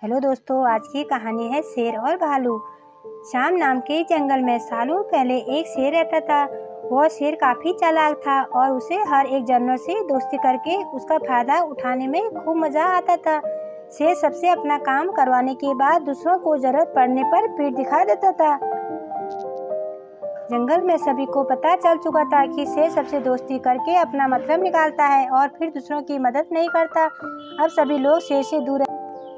Hello दोस्तों, आज की कहानी है शेर और भालू। शाम नाम के जंगल में सालों पहले एक शेर रहता था। वह शेर काफ़ी चालाक था और उसे हर एक जानवर से दोस्ती करके उसका फायदा उठाने में खूब मज़ा आता था। शेर सबसे अपना काम करवाने के बाद दूसरों को जरूरत पड़ने पर पीठ दिखा देता था। जंगल में सभी को पता चल चुका था कि शेर सबसे दोस्ती करके अपना मतलब निकालता है और फिर दूसरों की मदद नहीं करता। अब सभी लोग शेर से दूर।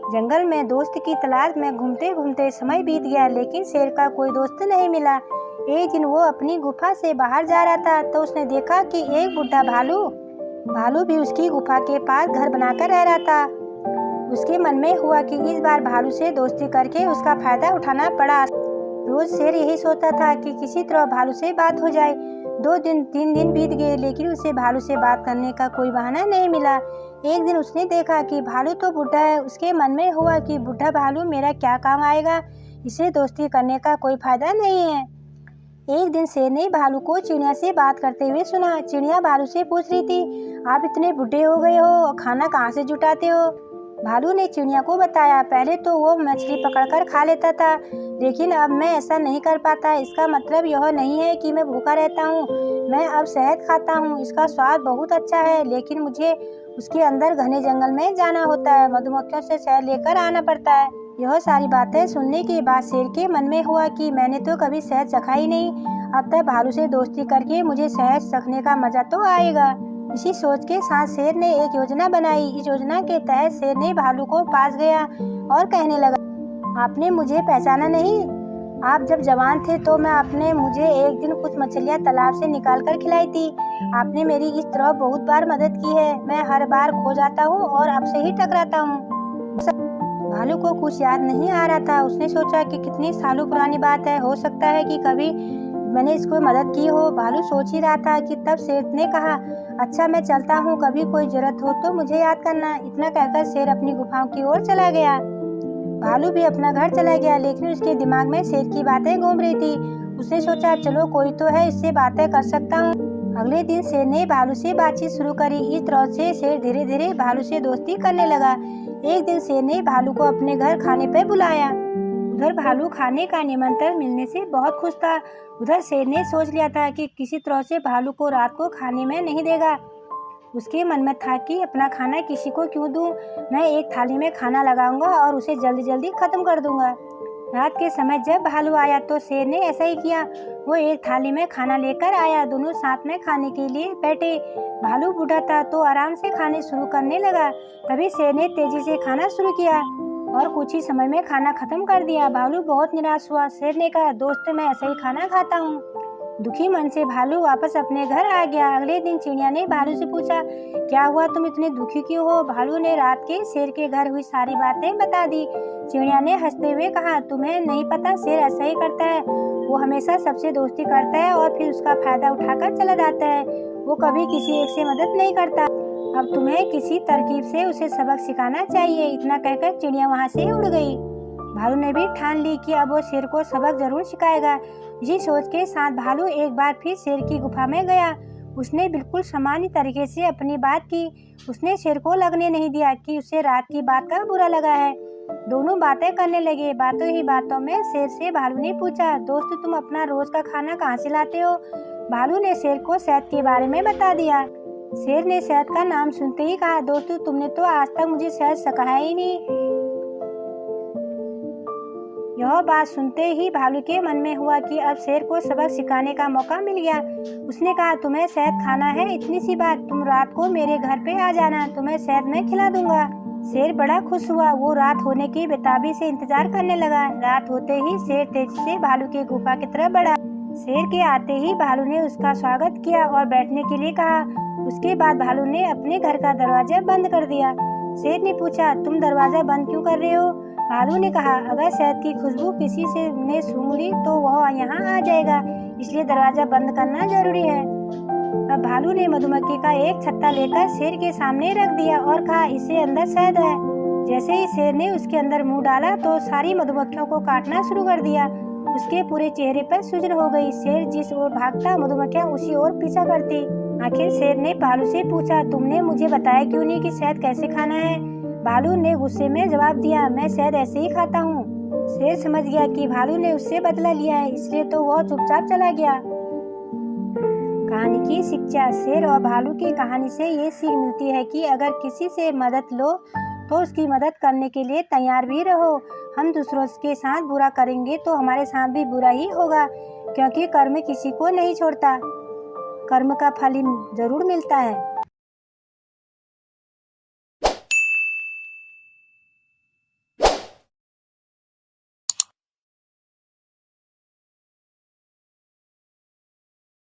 जंगल में दोस्त की तलाश में घूमते घूमते समय बीत गया, लेकिन शेर का कोई दोस्त नहीं मिला। एक दिन वो अपनी गुफा से बाहर जा रहा था तो उसने देखा कि एक बुढ़ा भालू भी उसकी गुफा के पास घर बनाकर रह रहा था। उसके मन में हुआ कि इस बार भालू से दोस्ती करके उसका फायदा उठाना पड़ा। रोज शेर यही सोचता था कि किसी तरह भालू से बात हो जाए। 2 दिन 3 दिन बीत गए, लेकिन उसे भालू से बात करने का कोई बहाना नहीं मिला। एक दिन उसने देखा कि भालू तो बुढ़ा है। उसके मन में हुआ कि बुढ़ा भालू मेरा क्या काम आएगा, इसे दोस्ती करने का कोई फायदा नहीं है। एक दिन शेर ने भालू को चिड़िया से बात करते हुए सुना। चिड़िया भालू से पूछ रही थी, आप इतने बूढ़े हो गए हो और खाना कहाँ से जुटाते हो? भालू ने चिड़िया को बताया, पहले तो वो मछली पकड़कर खा लेता था, लेकिन अब मैं ऐसा नहीं कर पाता। इसका मतलब यह नहीं है कि मैं भूखा रहता हूँ। मैं अब शहद खाता हूँ, इसका स्वाद बहुत अच्छा है, लेकिन मुझे उसके अंदर घने जंगल में जाना होता है। मधुमक्खियों से शहद लेकर आना पड़ता है। यह सारी बातें सुनने के बाद शेर के मन में हुआ कि मैंने तो कभी शहद चखा ही नहीं। अब तक भालू से दोस्ती करके मुझे शहद चखने का मजा तो आएगा। इसी सोच के साथ शेर ने एक योजना बनाई। इस योजना के तहत शेर ने भालू को पास गया और कहने लगा, आपने मुझे पहचाना नहीं? आप जब जवान थे तो आपने मुझे एक दिन कुछ मछलियाँ तालाब से निकाल कर खिलाई थी। आपने मेरी इस तरह बहुत बार मदद की है। मैं हर बार खो जाता हूँ और आपसे ही टकराता हूँ। भालू को कुछ याद नहीं आ रहा था। उसने सोचा कि कितनी सालों पुरानी बात है, हो सकता है कि कभी मैंने इसको मदद की हो। भालू सोच ही रहा था कि तब शेर ने कहा, अच्छा मैं चलता हूँ, कभी कोई जरूरत हो तो मुझे याद करना। इतना कहकर शेर अपनी गुफाओं की ओर चला गया। भालू भी अपना घर चला गया, लेकिन उसके दिमाग में शेर की बातें घूम रही थी। उसने सोचा, चलो कोई तो है, इससे बातें कर सकता हूँ। अगले दिन शेर ने भालू से बातचीत शुरू करी। इस तरह से शेर धीरे धीरे भालू से दोस्ती करने लगा। एक दिन शेर ने भालू को अपने घर खाने पर बुलाया। उधर भालू खाने का निमंत्रण मिलने से बहुत खुश था। उधर शेर ने सोच लिया था कि किसी तरह से भालू को रात को खाने में नहीं देगा। उसके मन में था कि अपना खाना किसी को क्यों दूं, मैं एक थाली में खाना लगाऊंगा और उसे जल्दी जल्दी खत्म कर दूंगा। रात के समय जब भालू आया तो शेर ने ऐसा ही किया। वो एक थाली में खाना लेकर आया। दोनों साथ में खाने के लिए बैठे। भालू बूढ़ा था तो आराम से खाने शुरू करने लगा। तभी शेर ने तेजी से खाना शुरू किया और कुछ ही समय में खाना खत्म कर दिया। भालू बहुत निराश हुआ। शेर ने कहा, दोस्त मैं ऐसा ही खाना खाता हूँ। दुखी मन से भालू वापस अपने घर आ गया। अगले दिन चिड़िया ने भालू से पूछा, क्या हुआ, तुम इतने दुखी क्यों हो? भालू ने रात के शेर के घर हुई सारी बातें बता दी। चिड़िया ने हंसते हुए कहा, तुम्हें नहीं पता, शेर ऐसा ही करता है। वो हमेशा सबसे दोस्ती करता है और फिर उसका फायदा उठाकर चला जाता है। वो कभी किसी एक से मदद नहीं करता। अब तुम्हें किसी तरकीब से उसे सबक सिखाना चाहिए। इतना कहकर चिड़िया वहाँ से उड़ गई। भालू ने भी ठान ली कि अब वो शेर को सबक जरूर सिखाएगा। इसी सोच के साथ भालू एक बार फिर शेर की गुफा में गया। उसने बिल्कुल सामान्य तरीके से अपनी बात की। उसने शेर को लगने नहीं दिया कि उसे रात की बात का बुरा लगा है। दोनों बातें करने लगे। बातों ही बातों में शेर से भालू ने पूछा, दोस्त तुम अपना रोज का खाना कहाँ से लाते हो? भालू ने शेर को शहद के बारे में बता दिया। शेर ने शहद का नाम सुनते ही कहा, दोस्त तुमने तो आज तक मुझे शहद सिखाया ही नहीं। यह बात सुनते ही भालू के मन में हुआ कि अब शेर को सबक सिखाने का मौका मिल गया। उसने कहा, तुम्हें शहद खाना है, इतनी सी बात, तुम रात को मेरे घर पे आ जाना, तुम्हें शहद मैं खिला दूंगा। शेर बड़ा खुश हुआ। वो रात होने की बेताबी से इंतजार करने लगा। रात होते ही शेर तेजी से भालू की गुफा की तरफ बढ़ा। शेर के आते ही भालू ने उसका स्वागत किया और बैठने के लिए कहा। उसके बाद भालू ने अपने घर का दरवाजा बंद कर दिया। शेर ने पूछा, तुम दरवाजा बंद क्यों कर रहे हो? भालू ने कहा, अगर शहद की खुशबू किसी से ने सूंघ ली तो वह यहाँ आ जाएगा, इसलिए दरवाजा बंद करना जरूरी है। अब भालू ने मधुमक्खी का एक छत्ता लेकर शेर के सामने रख दिया और कहा, इससे अंदर शहद है। जैसे ही शेर ने उसके अंदर मुंह डाला तो सारी मधुमक्खियों को काटना शुरू कर दिया। उसके पूरे चेहरे पर सूजन हो गई। शेर जिस ओर भागता मधुमक्खियां उसी ओर पीछा करती। आखिर शेर ने भालू से पूछा, तुमने मुझे बताया क्यों नहीं कि शहद कैसे खाना है? भालू ने गुस्से में जवाब दिया, मैं शहद ऐसे ही खाता हूँ। शेर समझ गया कि भालू ने उससे बदला लिया है, इसलिए तो वह चुपचाप चला गया। कहानी की शिक्षा। शेर और भालू की कहानी से ये सीख मिलती है कि अगर किसी से मदद लो तो उसकी मदद करने के लिए तैयार भी रहो। हम दूसरों के साथ बुरा करेंगे तो हमारे साथ भी बुरा ही होगा, क्योंकि कर्म किसी को नहीं छोड़ता, कर्म का फल जरूर मिलता है।